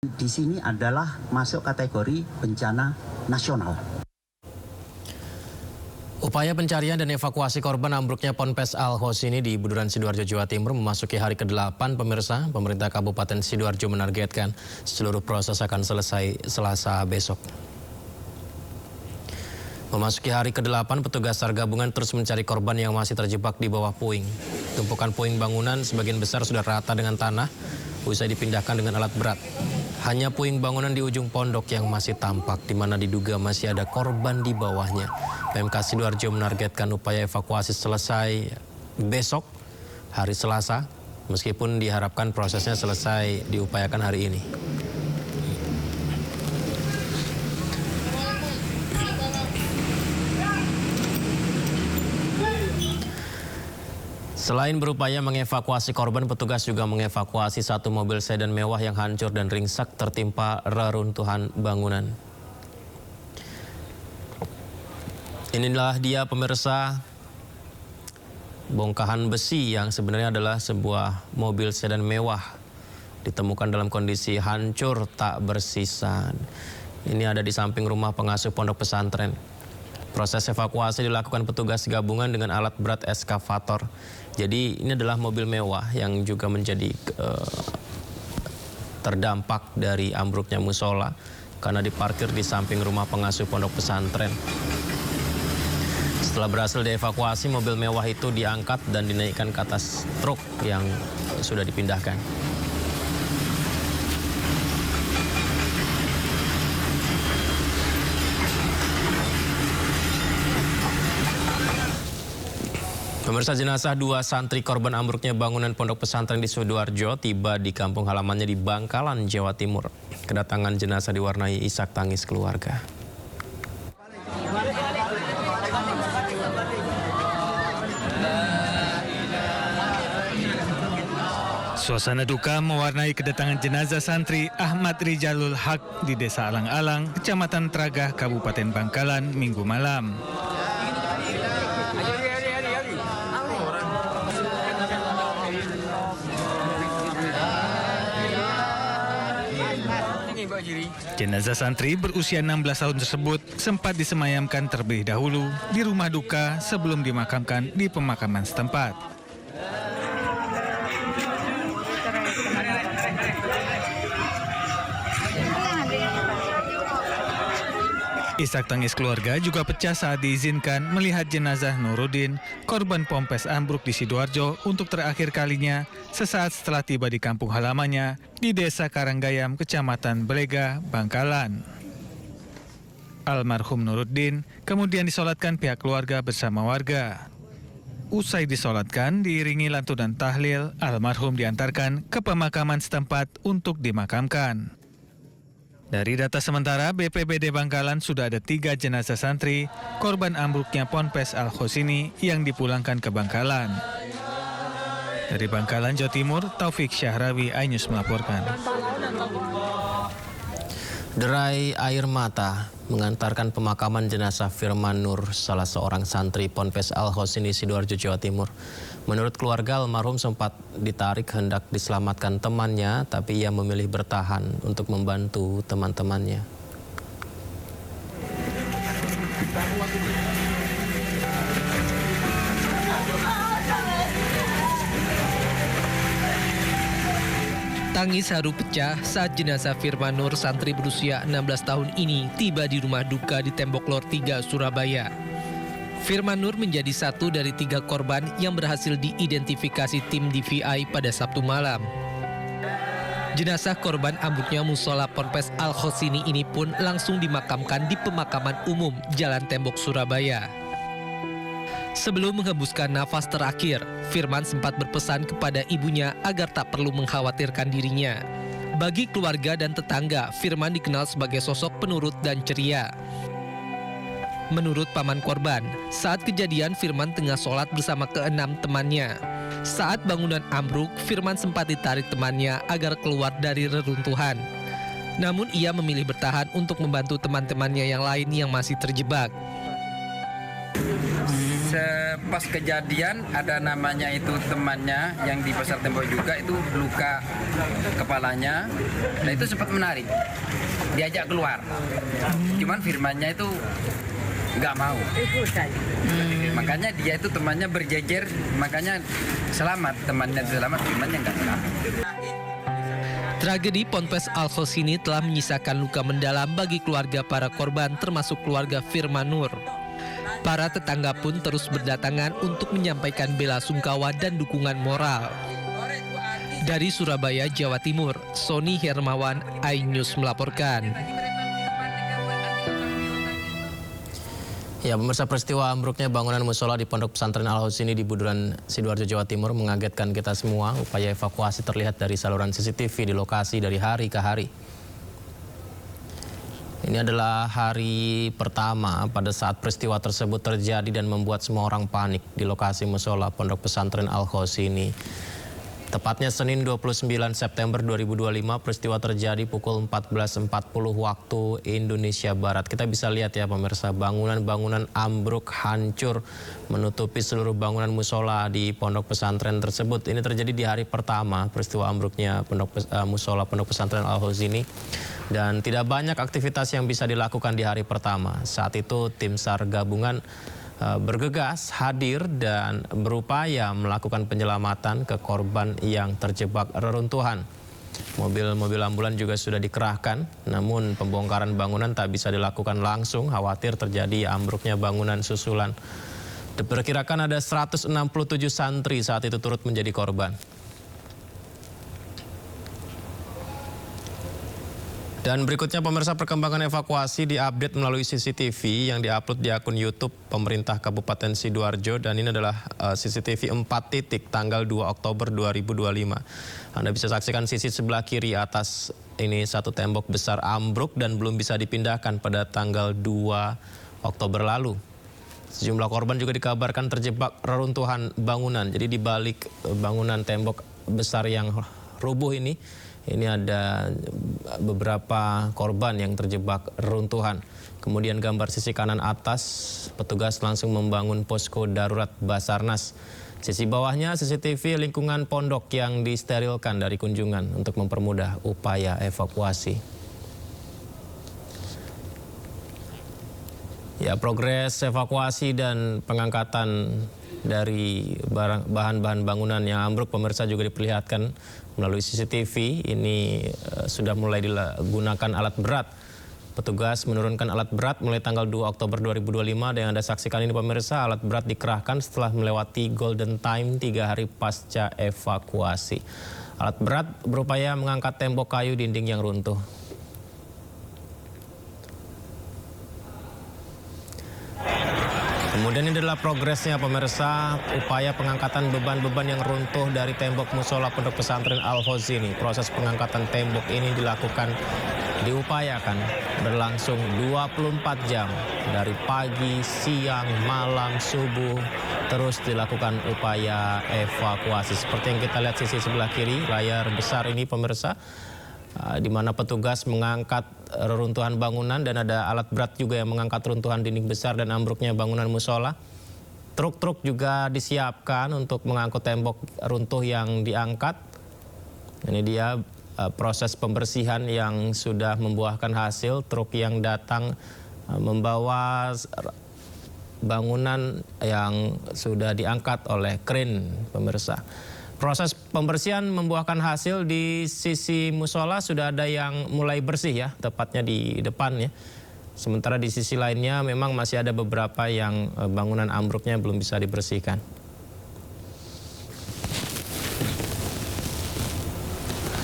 Di sini adalah masuk kategori bencana nasional. Upaya pencarian dan evakuasi korban ambruknya Ponpes Al-Hosini di Buduran Sidoarjo, Jawa Timur memasuki hari ke-8. Pemirsa, pemerintah Kabupaten Sidoarjo menargetkan seluruh proses akan selesai Selasa besok. Memasuki hari ke-8, petugas SAR gabungan terus mencari korban yang masih terjebak di bawah puing. Tumpukan puing bangunan sebagian besar sudah rata dengan tanah, usai dipindahkan dengan alat berat. Hanya puing bangunan di ujung pondok yang masih tampak, di mana diduga masih ada korban di bawahnya. PMK Sidoarjo menargetkan upaya evakuasi selesai besok, hari Selasa, meskipun diharapkan prosesnya selesai diupayakan hari ini. Selain berupaya mengevakuasi korban, petugas juga mengevakuasi satu mobil sedan mewah yang hancur dan ringsek tertimpa reruntuhan bangunan. Inilah dia pemirsa, bongkahan besi yang sebenarnya adalah sebuah mobil sedan mewah ditemukan dalam kondisi hancur tak bersisa. Ini ada di samping rumah pengasuh pondok pesantren. Proses evakuasi dilakukan petugas gabungan dengan alat berat eskavator. Jadi ini adalah mobil mewah yang juga menjadi terdampak dari ambruknya musola karena diparkir di samping rumah pengasuh pondok pesantren. Setelah berhasil dievakuasi, mobil mewah itu diangkat dan dinaikkan ke atas truk yang sudah dipindahkan. Pemirsa, jenazah dua santri korban ambruknya bangunan pondok pesantren di Sidoarjo tiba di kampung halamannya di Bangkalan, Jawa Timur. Kedatangan jenazah diwarnai isak tangis keluarga. Suasana duka mewarnai kedatangan jenazah santri Ahmad Rijalul Haq di Desa Alang-Alang, Kecamatan Tragah, Kabupaten Bangkalan, Minggu malam. Jenazah santri berusia 16 tahun tersebut sempat disemayamkan terlebih dahulu di rumah duka sebelum dimakamkan di pemakaman setempat. Isak tangis keluarga juga pecah saat diizinkan melihat jenazah Nuruddin, korban Ponpes ambruk di Sidoarjo untuk terakhir kalinya sesaat setelah tiba di kampung halamannya di Desa Karanggayam, Kecamatan Belega, Bangkalan. Almarhum Nuruddin kemudian disolatkan pihak keluarga bersama warga. Usai disolatkan diiringi lantunan tahlil, almarhum diantarkan ke pemakaman setempat untuk dimakamkan. Dari data sementara, BPBD Bangkalan sudah ada 3 jenazah santri korban ambruknya Ponpes Al-Hosini yang dipulangkan ke Bangkalan. Dari Bangkalan, Jawa Timur, Taufik Syahrawi, iNews melaporkan. Derai air mata mengantarkan pemakaman jenazah Firman Nur, salah seorang santri Ponpes Al-Hosini Sidoarjo, Jawa Timur. Menurut keluarga, almarhum sempat ditarik hendak diselamatkan temannya, tapi ia memilih bertahan untuk membantu teman-temannya. Tangis haru pecah saat jenazah Firman Nur, santri berusia 16 tahun ini tiba di rumah duka di Tembok Lor 3, Surabaya. Firman Nur menjadi satu dari 3 korban yang berhasil diidentifikasi tim DVI pada Sabtu malam. Jenazah korban ambruknya musola Ponpes Al-Hosini ini pun langsung dimakamkan di pemakaman umum Jalan Tembok, Surabaya. Sebelum menghembuskan nafas terakhir, Firman sempat berpesan kepada ibunya agar tak perlu mengkhawatirkan dirinya. Bagi keluarga dan tetangga, Firman dikenal sebagai sosok penurut dan ceria. Menurut paman korban, saat kejadian Firman tengah sholat bersama ke-6 temannya. Saat bangunan ambruk, Firman sempat ditarik temannya agar keluar dari reruntuhan. Namun ia memilih bertahan untuk membantu teman-temannya yang lain yang masih terjebak. pas kejadian ada namanya itu temannya yang di pasar tembok juga itu luka kepalanya. Nah itu sempat menarik, diajak keluar. Cuman firmannya itu nggak mau. Makanya dia itu temannya berjejer, makanya selamat, temannya selamat, firmannya nggak selamat. Tragedi Ponpes Al-Khos ini telah menyisakan luka mendalam bagi keluarga para korban termasuk keluarga Firman Nur. Para tetangga pun terus berdatangan untuk menyampaikan bela sungkawa dan dukungan moral. Dari Surabaya, Jawa Timur, Sony Hermawan, iNews melaporkan. Ya, pemirsa, peristiwa ambruknya bangunan musola di Pondok Pesantren Al-Khos ini di Buduran, Sidoarjo, Jawa Timur mengagetkan kita semua. Upaya evakuasi terlihat dari saluran CCTV di lokasi dari hari ke hari. Ini adalah hari pertama pada saat peristiwa tersebut terjadi dan membuat semua orang panik di lokasi musola Pondok Pesantren Al-Khos ini. Tepatnya Senin 29 September 2025, peristiwa terjadi pukul 14.40 waktu Indonesia Barat. Kita bisa lihat ya pemirsa, bangunan-bangunan ambruk hancur menutupi seluruh bangunan musola di pondok pesantren tersebut. Ini terjadi di hari pertama peristiwa ambruknya musola Pondok Pesantren Al-Khos ini. Dan tidak banyak aktivitas yang bisa dilakukan di hari pertama. Saat itu tim SAR gabungan bergegas hadir dan berupaya melakukan penyelamatan ke korban yang terjebak reruntuhan. Mobil-mobil ambulan juga sudah dikerahkan, namun pembongkaran bangunan tak bisa dilakukan langsung, khawatir terjadi ambruknya bangunan susulan. Diperkirakan ada 167 santri saat itu turut menjadi korban. Dan berikutnya pemirsa, perkembangan evakuasi diupdate melalui CCTV yang diupload di akun YouTube pemerintah Kabupaten Sidoarjo, dan ini adalah CCTV 4 titik tanggal 2 Oktober 2025. Anda bisa saksikan sisi sebelah kiri atas ini satu tembok besar ambruk dan belum bisa dipindahkan pada tanggal 2 Oktober lalu. Sejumlah korban juga dikabarkan terjebak reruntuhan bangunan. Jadi di balik bangunan tembok besar yang rubuh ini ada beberapa korban yang terjebak reruntuhan. Kemudian gambar sisi kanan atas, petugas langsung membangun posko darurat Basarnas. Sisi bawahnya CCTV lingkungan pondok yang disterilkan dari kunjungan untuk mempermudah upaya evakuasi. Ya, progres evakuasi dan pengangkatan dari bahan-bahan bangunan yang ambruk pemirsa juga diperlihatkan melalui CCTV. Ini sudah mulai digunakan alat berat. Petugas menurunkan alat berat mulai tanggal 2 Oktober 2025 dan yang Anda saksikan ini pemirsa, alat berat dikerahkan setelah melewati golden time 3 hari pasca evakuasi. Alat berat berupaya mengangkat tembok kayu dinding yang runtuh. Kemudian ini adalah progresnya pemirsa, upaya pengangkatan beban-beban yang runtuh dari tembok musola Pondok Pesantren Al-Khos ini. Proses pengangkatan tembok ini diupayakan berlangsung 24 jam dari pagi, siang, malam, subuh, terus dilakukan upaya evakuasi. Seperti yang kita lihat sisi sebelah kiri layar besar ini pemirsa, di mana petugas mengangkat reruntuhan bangunan dan ada alat berat juga yang mengangkat runtuhan dinding besar dan ambruknya bangunan musola. Truk-truk juga disiapkan untuk mengangkut tembok runtuh yang diangkat. Ini dia proses pembersihan yang sudah membuahkan hasil. Truk yang datang membawa bangunan yang sudah diangkat oleh kren pemirsa. Proses pembersihan membuahkan hasil. Di sisi musola sudah ada yang mulai bersih ya, tepatnya di depan ya. Sementara di sisi lainnya memang masih ada beberapa yang bangunan ambruknya belum bisa dibersihkan.